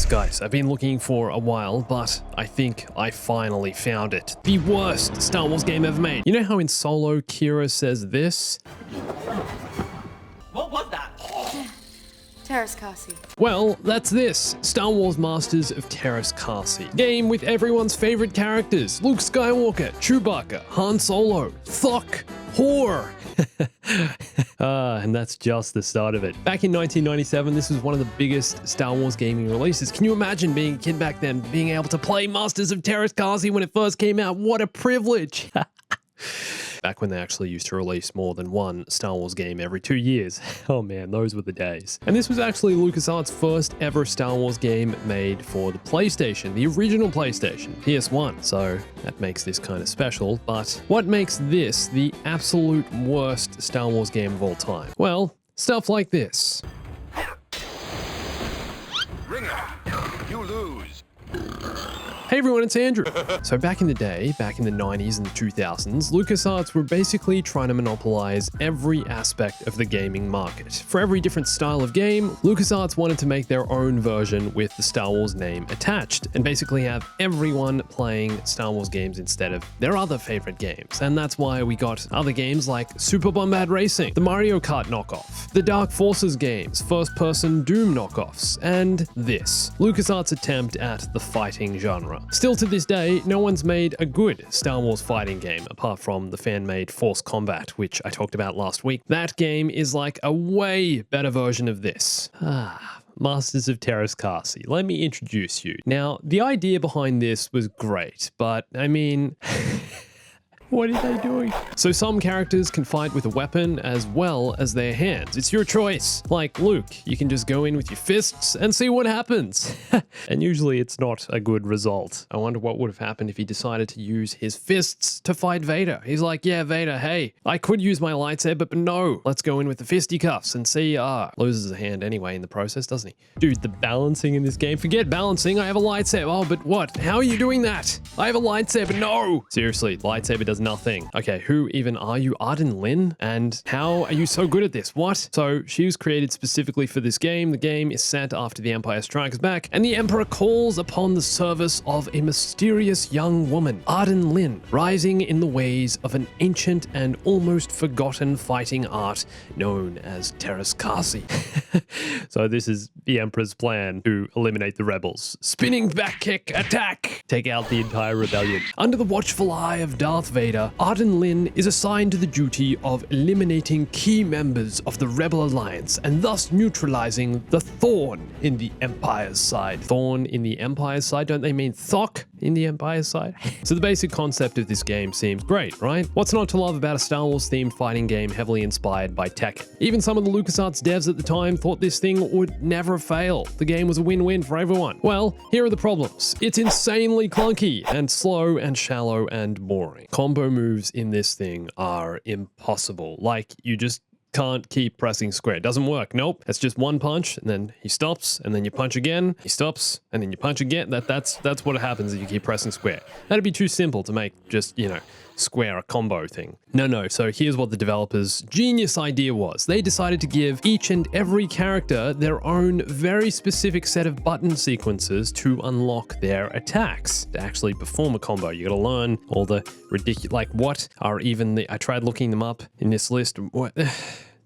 Guys, I've been looking for a while, but I think I finally found it. The worst Star Wars game ever made. You know how in Solo, Kira says this? What was that? Terrace Kasi. Well, that's this. Star Wars Masters of Terrace Kasi. Game with everyone's favorite characters. Luke Skywalker, Chewbacca, Han Solo, Thok, Whore. And that's just the start of it. Back in 1997, this was one of the biggest Star Wars gaming releases. Can you imagine being a kid back then, being able to play Masters of Terrace Kasi when it first came out? What a privilege! Back when they actually used to release more than one Star Wars game every 2 years. Oh man, those were the days. And this was actually LucasArts' first ever Star Wars game made for the PlayStation, the original PlayStation, PS1. So that makes this kind of special. But what makes this the absolute worst Star Wars game of all time? Well, stuff like this. Ringer, you lose. Hey everyone, it's Andrew. So back in the day, back in the 90s and the 2000s, LucasArts were basically trying to monopolize every aspect of the gaming market. For every different style of game, LucasArts wanted to make their own version with the Star Wars name attached, and basically have everyone playing Star Wars games instead of their other favorite games. And that's why we got other games like Super Bombad Racing, the Mario Kart knockoff, the Dark Forces games, first-person Doom knockoffs, and this, LucasArts' attempt at the fighting genre. Still to this day, no one's made a good Star Wars fighting game, apart from the fan-made Force Combat, which I talked about last week. That game is like a way better version of this. Masters of Terrace Kasi. Let me introduce you. Now, the idea behind this was great, but I mean... What are they doing? So some characters can fight with a weapon as well as their hands. It's your choice. Like Luke, you can just go in with your fists and see what happens. And usually it's not a good result. I wonder what would have happened if he decided to use his fists to fight Vader. He's like, yeah, Vader, hey, I could use my lightsaber, but no, let's go in with the fisticuffs and see, loses a hand anyway in the process, doesn't he? Dude, the balancing in this game, forget balancing, I have a lightsaber. Oh, but what? How are you doing that? I have a lightsaber, no! Seriously, lightsaber does nothing. Okay, who even are you? Arden Lin? And how are you so good at this? What? So she was created specifically for this game. The game is set after the Empire Strikes Back, and the Emperor calls upon the service of a mysterious young woman, Arden Lin, rising in the ways of an ancient and almost forgotten fighting art known as Terrace Kasi. So this is the Emperor's plan to eliminate the rebels. Spinning back kick, attack! Take out the entire rebellion. Under the watchful eye of Darth Vader, Arden Lin is assigned to the duty of eliminating key members of the Rebel Alliance and thus neutralizing the thorn in the Empire's side. Thorn in the Empire's side? Don't they mean Thok in the Empire's side? So the basic concept of this game seems great, right? What's not to love about a Star Wars themed fighting game heavily inspired by Tekken? Even some of the LucasArts devs at the time thought this thing would never fail. The game was a win-win for everyone. Well, here are the problems. It's insanely clunky and slow and shallow and boring. Combo moves in this thing are impossible. Like, you just can't keep pressing square. It doesn't work. Nope. It's just one punch, and then he stops, and then you punch again. He stops, and then you punch again. That's what happens if you keep pressing square. That'd be too simple to make just, square a combo thing. No. So here's what the developers' genius idea was. They decided to give each and every character their own very specific set of button sequences to unlock their attacks. To actually perform a combo, you gotta learn all the ridiculous, like what are even the, I tried looking them up in this list. What?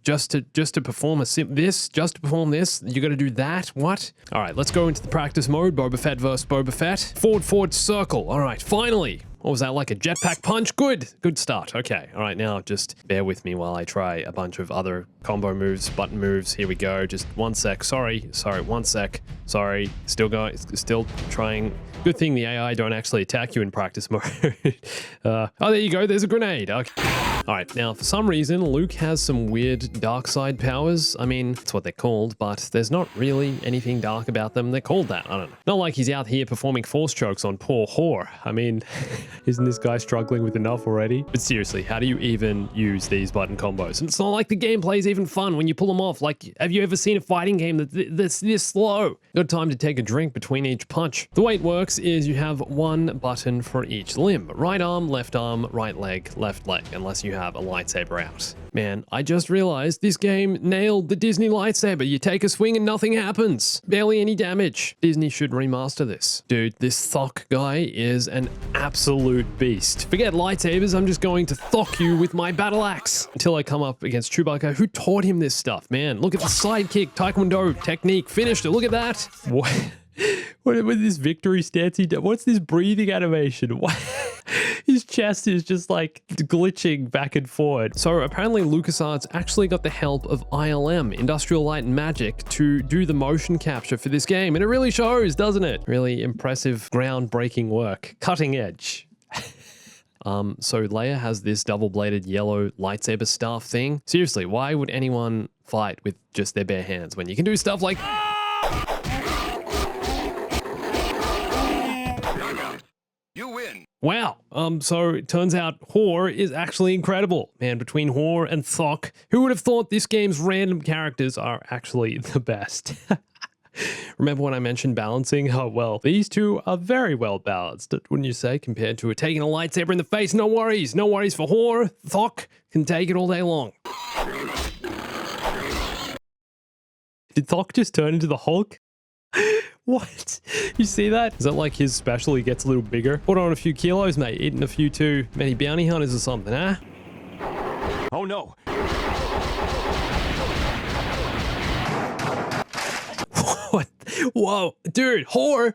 Just to perform just to perform this, you gotta do that? What? All right, let's go into the practice mode. Boba Fett versus Boba Fett. Forward, circle. All right, finally. What was that, like a jetpack punch? Good start. Okay, all right, now just bear with me while I try a bunch of other combo moves, button moves. Here we go. Just 1 sec. Sorry, 1 sec. Sorry, still going, still trying. Good thing the AI don't actually attack you in practice mode. Oh, there you go. There's a grenade. Okay. All right, now for some reason, Luke has some weird dark side powers. I mean, that's what they're called, but there's not really anything dark about them. They're called that. I don't know. Not like he's out here performing force chokes on poor whore. I mean, isn't this guy struggling with enough already? But seriously, how do you even use these button combos? And it's not like the gameplay is even fun when you pull them off. Like, have you ever seen a fighting game that's this slow? Got time to take a drink between each punch. The way it works is you have one button for each limb. Right arm, right leg, unless you have a lightsaber out. Man, I just realized this game nailed the Disney lightsaber. You take a swing and nothing happens. Barely any damage. Disney should remaster this. Dude, this Thok guy is an absolute beast. Forget lightsabers, I'm just going to Thok you with my battle axe. Until I come up against Chewbacca, who taught him this stuff, man. Look at the sidekick, taekwondo technique, finished it, look at that. What with this victory stance he did? What's this breathing animation? What? His chest is just like glitching back and forward. So apparently LucasArts actually got the help of ILM, Industrial Light and Magic, to do the motion capture for this game. And it really shows, doesn't it? Really impressive, groundbreaking work. Cutting edge. So Leia has this double-bladed yellow lightsaber staff thing. Seriously, why would anyone fight with just their bare hands when you can do stuff like... You win. Wow. So it turns out Hor is actually incredible. Man, between Hor and Thok, who would have thought this game's random characters are actually the best? Remember when I mentioned balancing? Oh, well, these two are very well balanced, wouldn't you say, compared to taking a lightsaber in the face? No worries. No worries for Hor. Thok can take it all day long. Did Thok just turn into the Hulk? What? You see that? Is that like his special? He gets a little bigger? Put on a few kilos, mate. Eating a few too many bounty hunters or something, huh? Oh no. What? Whoa. Dude, Hor!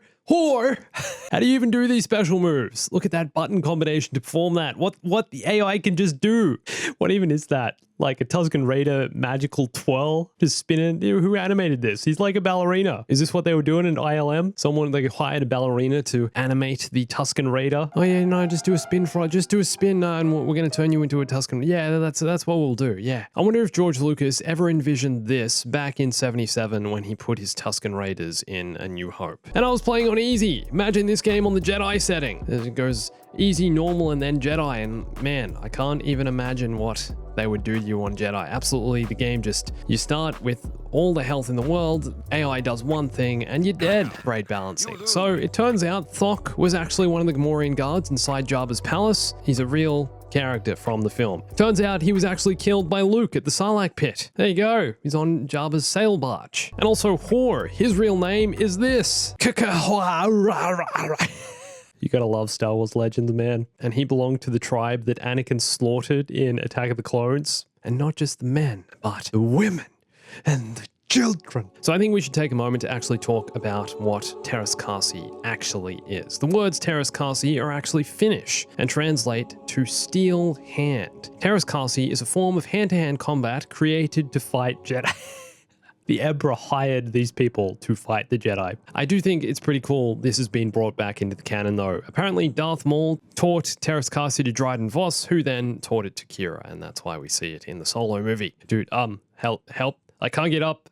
How do you even do these special moves? Look at that button combination to perform that. What the AI can just do? What even is that? Like a Tusken Raider magical twirl? Just spinning? Who animated this? He's like a ballerina. Is this what they were doing in ILM? Someone like hired a ballerina to animate the Tusken Raider? Oh yeah, no, just do a spin for it. Just do a spin and we're going to turn you into a Tusken. Yeah, that's what we'll do. Yeah. I wonder if George Lucas ever envisioned this back in 77 when he put his Tusken Raiders in A New Hope. And I was playing on easy. Imagine this game on the Jedi setting. It goes easy, normal, and then Jedi. And man, I can't even imagine what they would do to you on Jedi. Absolutely, the game just, you start with all the health in the world, AI does one thing, and you're dead. Great balancing. So it turns out Thok was actually one of the Gamorrean guards inside Jabba's palace. He's a real character from the film. Turns out he was actually killed by Luke at the Sarlacc pit. There you go. He's on Jabba's sail barge. And also Hor, his real name is this. You gotta love Star Wars Legends, man. And he belonged to the tribe that Anakin slaughtered in Attack of the Clones. And not just the men, but the women and the children. So I think we should take a moment to actually talk about what Teräs Käsi actually is. The words Teräs Käsi are actually Finnish and translate to steel hand. Teräs Käsi is a form of hand-to-hand combat created to fight Jedi. The Emperor hired these people to fight the Jedi. I do think it's pretty cool this has been brought back into the canon though. Apparently Darth Maul taught Teräs Käsi to Dryden Voss, who then taught it to Kira, and that's why we see it in the Solo movie. Dude, help. I can't get up.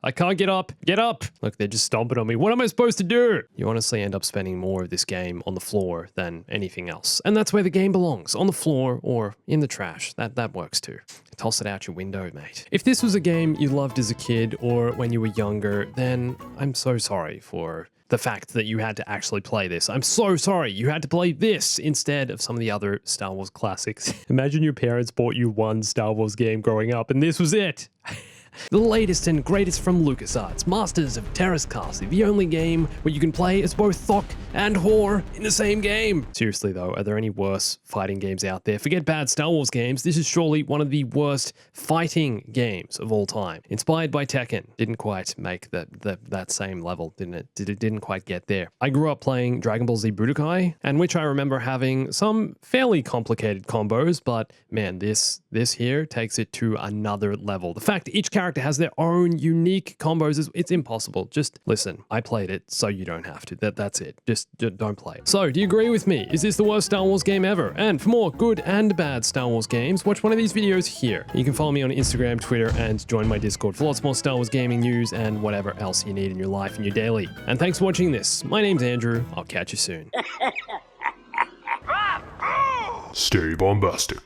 Get up. Look, they're just stomping on me. What am I supposed to do? You honestly end up spending more of this game on the floor than anything else. And that's where the game belongs, on the floor or in the trash. That works too. Toss it out your window, mate. If this was a game you loved as a kid or when you were younger, then I'm so sorry for the fact that you had to actually play this. I'm so sorry you had to play this instead of some of the other Star Wars classics. Imagine your parents bought you one Star Wars game growing up and this was it. The latest and greatest from LucasArts, Masters of Teräs Käsi, the only game where you can play as both Thok and Hor in the same game. Seriously though, are there any worse fighting games out there? Forget bad Star Wars games, this is surely one of the worst fighting games of all time. Inspired by Tekken, didn't quite make that same level, didn't it? It didn't quite get there. I grew up playing Dragon Ball Z Budokai, and which I remember having some fairly complicated combos, but man, this here takes it to another level. The fact that each character has their own unique combos, it's impossible. Just listen, I played it, so you don't have to. That's it. Just don't play it. So, do you agree with me? Is this the worst Star Wars game ever? And for more good and bad Star Wars games, watch one of these videos here. You can follow me on Instagram, Twitter, and join my Discord for lots more Star Wars gaming news and whatever else you need in your life and your daily. And thanks for watching this. My name's Andrew. I'll catch you soon. Stay bombastic.